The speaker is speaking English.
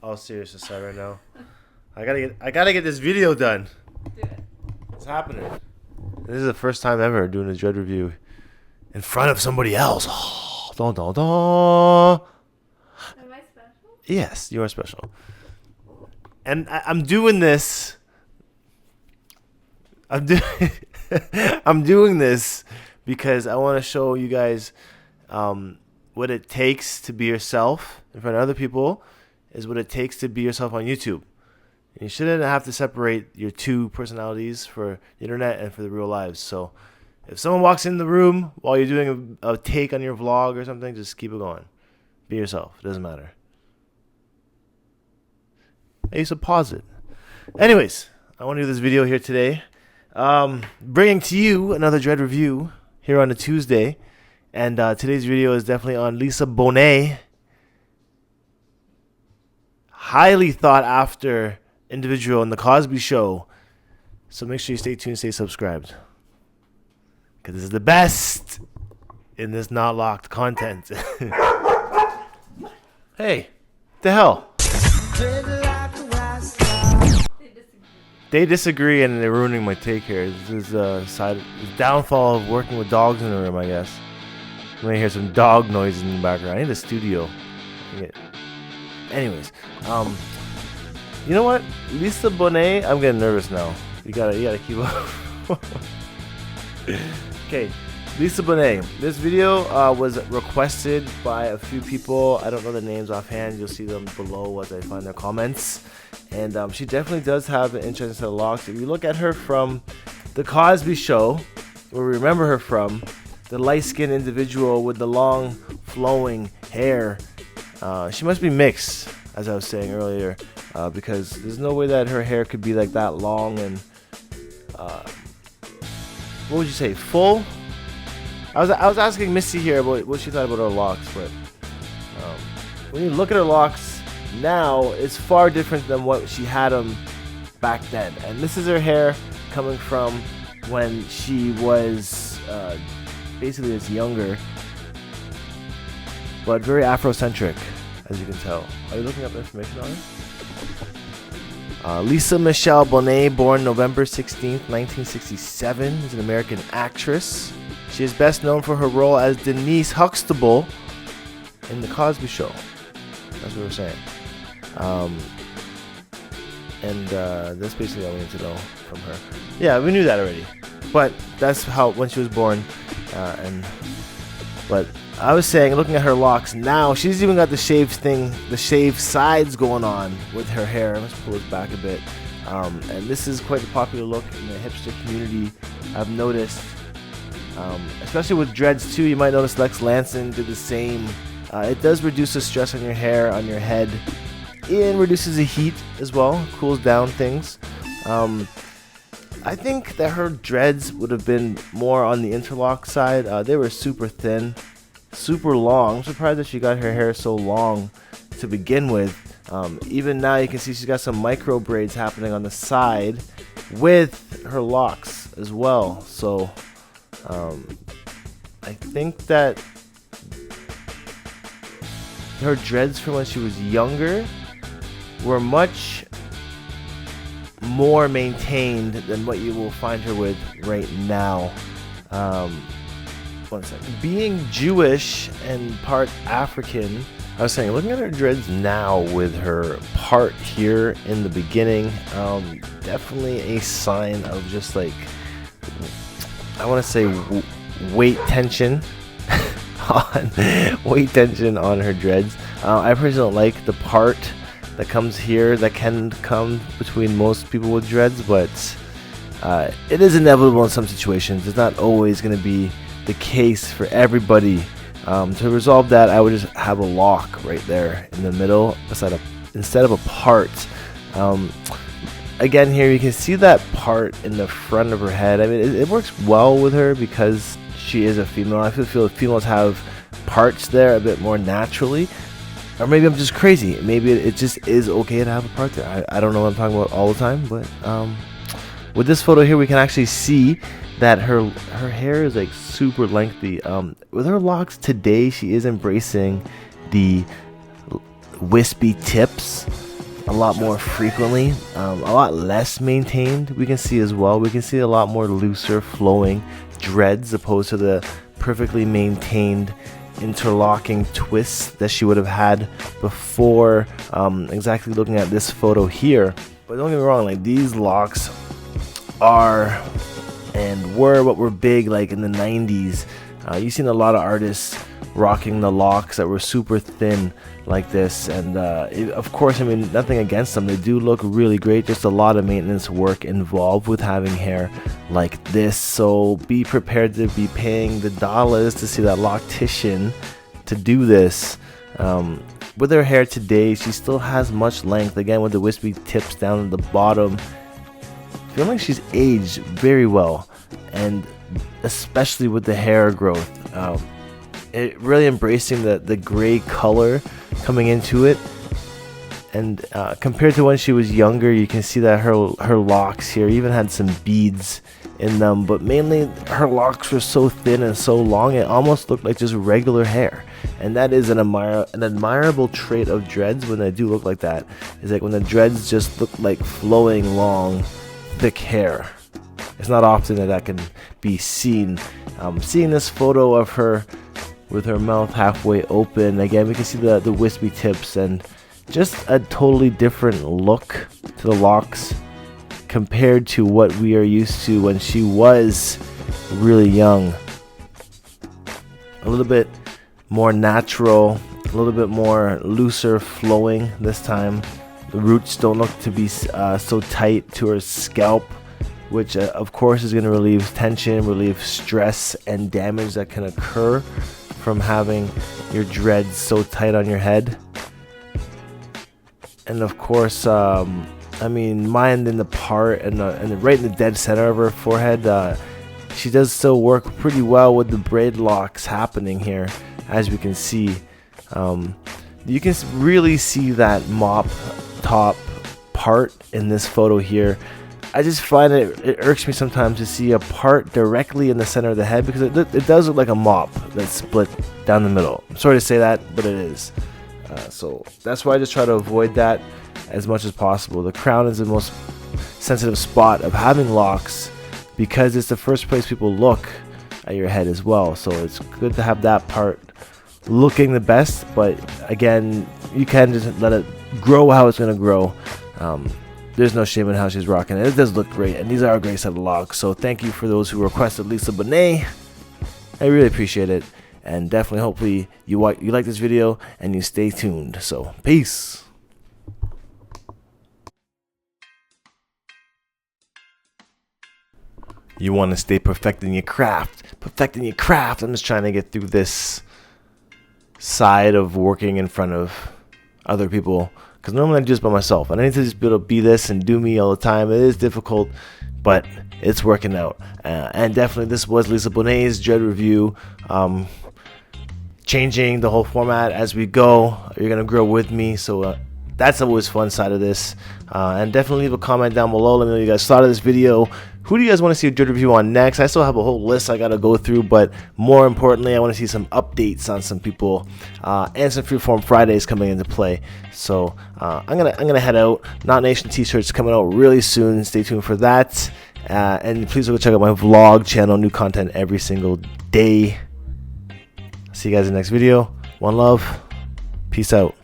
all serious aside right now. I gotta get this video done. Do it. What's happening? This is the first time ever doing a dread review in front of somebody else. Oh, dun, dun, dun. Am I special? Yes, you are special. And I'm doing this. I'm doing this because I want to show you guys what it takes to be yourself in front of other people is what it takes to be yourself on YouTube. And you shouldn't have to separate your two personalities for the internet and for the real lives. So if someone walks in the room while you're doing a take on your vlog or something, just keep it going. Be yourself. It doesn't matter. I used to pause it. Anyways, I want to do this video here today. Bringing to you another dread review here on a Tuesday. And today's video is definitely on Lisa Bonet. Highly thought after individual in the Cosby Show. So make sure you stay tuned, stay subscribed. Because this is the best in this not locked content. Hey, the hell? They disagree and they're ruining my take here. This is downfall of working with dogs in the room, I guess. I'm gonna hear some dog noises in the background. I need a studio. Anyways, you know what? Lisa Bonet, I'm getting nervous now. You gotta keep up. Okay, Lisa Bonet. This video was requested by a few people. I don't know the names offhand. You'll see them below as I find their comments. And she definitely does have an interest in the locks. If you look at her from the Cosby Show, where we remember her from, the light-skinned individual with the long, flowing hair, she must be mixed, as I was saying earlier, because there's no way that her hair could be like that long and, what would you say, full? I was asking Missy here about what she thought about her locks, but when you look at her locks now, it's far different than what she had them back then. And this is her hair coming from when she was basically it's younger, but very Afrocentric, as you can tell. Are you looking up information on it? Lisa Michelle Bonet, born November 16th, 1967, is an American actress. She is best known for her role as Denise Huxtable in The Cosby Show. That's what we're saying. That's basically all we need to know from her. Yeah, we knew that already. But that's how when she was born. But I was saying, looking at her locks now, she's even got the shaved thing, the shaved sides going on with her hair. Let's pull it back a bit. And this is quite a popular look in the hipster community. I've noticed, especially with dreads too. You might notice Lex Lanson did the same. It does reduce the stress on your hair, on your head, and reduces the heat as well, cools down things. I think that her dreads would have been more on the interlock side. They were super thin, super long. I'm surprised that she got her hair so long to begin with. Even now you can see she's got some micro braids happening on the side with her locks as well. So I think that her dreads from when she was younger were much more maintained than what you will find her with right now. One second. Being Jewish and part African, I was saying, looking at her dreads now with her part here in the beginning, definitely a sign of just like, I want to say weight tension. Weight tension on her dreads. I personally don't like the part that comes here that can come between most people with dreads, but it is inevitable in some situations. It's not always going to be the case for everybody. To resolve that, I would just have a lock right there in the middle instead of a part. Again, here you can see that part in the front of her head. I mean, it works well with her because she is a female. I feel females have parts there a bit more naturally. Or maybe I'm just crazy. Maybe it just is okay to have a part there. I don't know what I'm talking about all the time, but with this photo here, we can actually see that her hair is like super lengthy. With her locks today, she is embracing the wispy tips. a lot more frequently, a lot less maintained. We can see as well. We can see a lot more looser flowing dreads opposed to the perfectly maintained interlocking twists that she would have had before. Exactly looking at this photo here. But don't get me wrong, like these locks are and were what were big like in the 90s. You've seen a lot of artists rocking the locks that were super thin like this, and of course, I mean, nothing against them, they do look really great, just a lot of maintenance work involved with having hair like this. So be prepared to be paying the dollars to see that loctician to do this. With her hair today, she still has much length, again with the wispy tips down at the bottom. I feel like she's aged very well, and especially with the hair growth, it really embracing the gray color coming into it. And compared to when she was younger, you can see that her locks here even had some beads in them, but mainly her locks were so thin and so long it almost looked like just regular hair. And that is an admirable trait of dreads when they do look like that, is like when the dreads just look like flowing long thick hair. It's not often that can be seen. Seeing this photo of her with her mouth halfway open, again we can see the wispy tips and just a totally different look to the locks compared to what we are used to when she was really young. A little bit more natural, a little bit more looser flowing this time. The roots don't look to be so tight to her scalp, which of course is going to relieve tension, relieve stress and damage that can occur from having your dreads so tight on your head. And of course, I mean, mine in the part and right in the dead center of her forehead, she does still work pretty well with the braid locks happening here, as we can see. You can really see that mop top part in this photo here. I just find it irks me sometimes to see a part directly in the center of the head, because it does look like a mop that's split down the middle. I'm sorry to say that, but it is. So that's why I just try to avoid that as much as possible. The crown is the most sensitive spot of having locks because it's the first place people look at your head as well. So it's good to have that part looking the best, but again, you can just let it grow how it's going to grow. There's no shame in how she's rocking it. It does look great, and these are a great set of locks. So thank you for those who requested Lisa Bonet. I really appreciate it, and definitely, hopefully, you like this video and you stay tuned. So peace. You want to stay perfecting your craft. I'm just trying to get through this side of working in front of other people, because normally I do this by myself, and I need to just be able to be this and do me all the time. It is difficult, but it's working out. And definitely, this was Lisa Bonet's dread review. Changing the whole format as we go. You're gonna grow with me, so that's always fun side of this. And definitely leave a comment down below. Let me know what you guys thought of this video. Who do you guys want to see a dread review on next? I still have a whole list I gotta go through, but more importantly, I want to see some updates on some people, and some Freeform Fridays coming into play. So I'm gonna head out. Not Nation t-shirts coming out really soon. Stay tuned for that. And please go check out my vlog channel. New content every single day. See you guys in the next video. One love. Peace out.